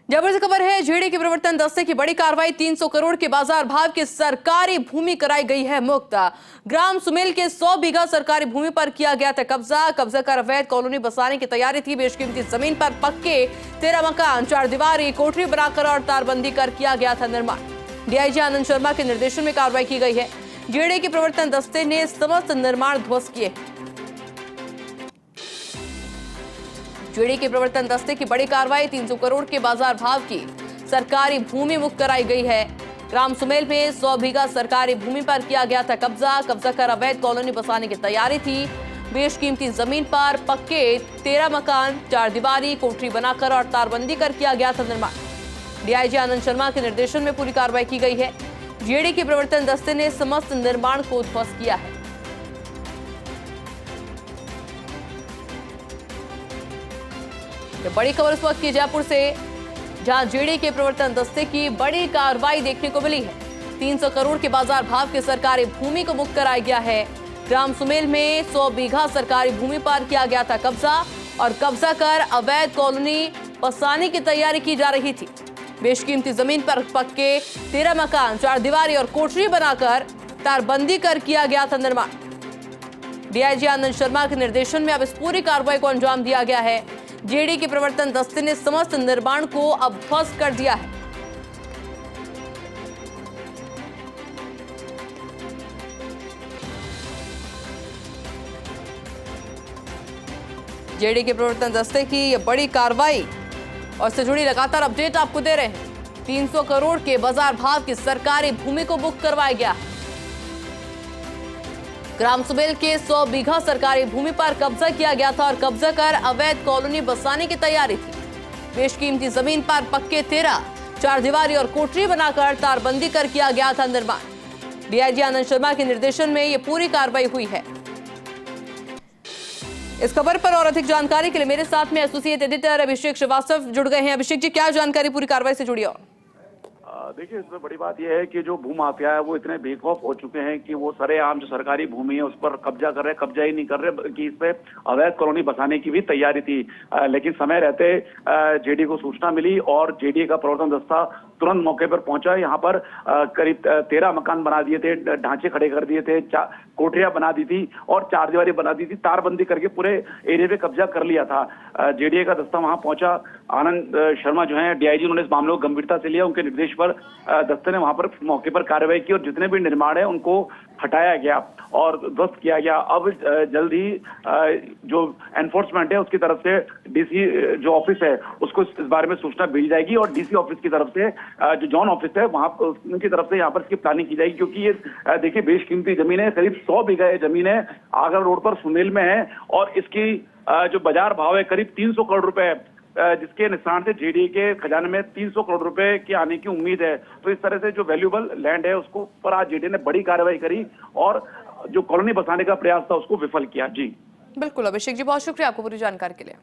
जबर से खबर है, जेडी के प्रवर्तन दस्ते की बड़ी कार्रवाई। 300 करोड़ के बाजार भाव की सरकारी भूमि कराई गई है मुक्त। ग्राम सुमेल के 100 बीघा सरकारी भूमि पर किया गया था कब्जा कर अवैध कॉलोनी बसाने की तैयारी थी। बेशकीमती जमीन पर पक्के 13 मकान, 4 दीवारी, कोठरी बनाकर और तारबंदी कर किया गया था निर्माण। डीआईजी आनंद शर्मा के निर्देशन में कार्रवाई की गई है। जेडी के प्रवर्तन दस्ते ने समस्त निर्माण ध्वस्त किए। जेडी के प्रवर्तन दस्ते की बड़ी कार्रवाई। 300 करोड़ के बाजार भाव की सरकारी भूमि मुक्त कराई गई है। ग्राम सुमेल में 100 बीघा सरकारी भूमि पर किया गया था कब्जा कर अवैध कॉलोनी बसाने की तैयारी थी। बेशकीमती जमीन पर पक्के 13 मकान, 4 दीवारी, कोठरी बनाकर और तारबंदी कर किया गया था निर्माण। डीआईजी आनंद शर्मा के निर्देशन में पूरी कार्रवाई की गई है। जेडी के प्रवर्तन दस्ते ने समस्त निर्माण को ध्वस्त किया है। बड़ी खबर इस वक्त की जयपुर से, जहां जेडी के प्रवर्तन दस्ते की बड़ी कार्रवाई देखने को मिली है। 300 करोड़ के बाजार भाव की सरकारी भूमि को मुक्त कराया गया है। ग्राम सुमेल में 100 बीघा सरकारी भूमि पर किया गया था कब्जा कर अवैध कॉलोनी बसाने की तैयारी की जा रही थी। बेशकीमती जमीन पर पक्के 13 मकान, 4 दीवारी और कोठरी बनाकर तारबंदी कर किया गया था निर्माण। डीआईजी आनंद शर्मा के निर्देशन में अब इस पूरी कार्रवाई को अंजाम दिया गया है। जेडी के प्रवर्तन दस्ते ने समस्त निर्माण को अब ध्वस्त कर दिया है। जेडी के प्रवर्तन दस्ते की यह बड़ी कार्रवाई और इससे जुड़ी लगातार अपडेट आपको दे रहे हैं। 300 करोड़ के बाजार भाव की सरकारी भूमि को मुक्त करवाया गया है। ग्राम सुमेल के 100 बीघा सरकारी भूमि पर कब्जा किया गया था और कब्जा कर अवैध कॉलोनी बसाने की तैयारी थी। बेशकीमती जमीन पर पक्के 13, 4 दीवारी और कोठरी बनाकर तारबंदी कर किया गया था निर्माण। डीआईजी आनंद शर्मा के निर्देशन में यह पूरी कार्रवाई हुई है। इस खबर पर और अधिक जानकारी के लिए मेरे साथ में एसोसिएट एडिटर अभिषेक श्रीवास्तव जुड़ गए हैं। अभिषेक जी, क्या जानकारी पूरी कार्रवाई से जुड़ी? और देखिए, इसमें बड़ी बात यह है कि जो भूमाफिया है वो इतने बेखौफ हो चुके हैं कि वो सरेआम जो सरकारी भूमि है उस पर कब्जा कर रहे हैं। कब्जा ही नहीं कर रहे बल्कि इस पे अवैध कॉलोनी बसाने की भी तैयारी थी। लेकिन समय रहते जेडी को सूचना मिली और जेडी का प्रवर्तन दस्ता तुरंत मौके पर पहुंचा। यहाँ पर करीब 13 मकान बना दिए थे, ढांचे खड़े कर दिए थे, कोठरियां बना दी थी और 4 दीवारी बना दी थी। तारबंदी करके पूरे एरिया पे कब्जा कर लिया था। जेडीए का दस्ता वहां पहुंचा। आनंद शर्मा जो है डीआईजी, उन्होंने इस मामले को गंभीरता से लिया। उनके निर्देश पर दस्ते ने वहां पर मौके पर कार्रवाई की और जितने भी निर्माण है उनको हटाया गया और ध्वस्त किया गया। अब जल्द ही जो एनफोर्समेंट है उसकी तरफ से डीसी जो ऑफिस है उसको इस बारे में सूचना भेजी जाएगी और डीसी ऑफिस की तरफ से जो जोन ऑफिस है वहां उनकी तरफ से यहाँ पर इसकी प्लानिंग की जाएगी। क्योंकि ये देखिए, बेशकीमती जमीन है, करीब 100 बीघा जमीन है, आगरा रोड पर सुमेल में है और इसकी जो बाजार भाव है करीब 300 करोड़ रुपए, जिसके निशान से जेडी के खजाने में 300 करोड़ रुपए के आने की उम्मीद है। तो इस तरह से जो वैल्यूएबल लैंड है उसको पर आज जेडी ने बड़ी कार्रवाई करी और जो कॉलोनी बसाने का प्रयास था उसको विफल किया। जी बिल्कुल अभिषेक जी, बहुत शुक्रिया आपको पूरी जानकारी के लिए।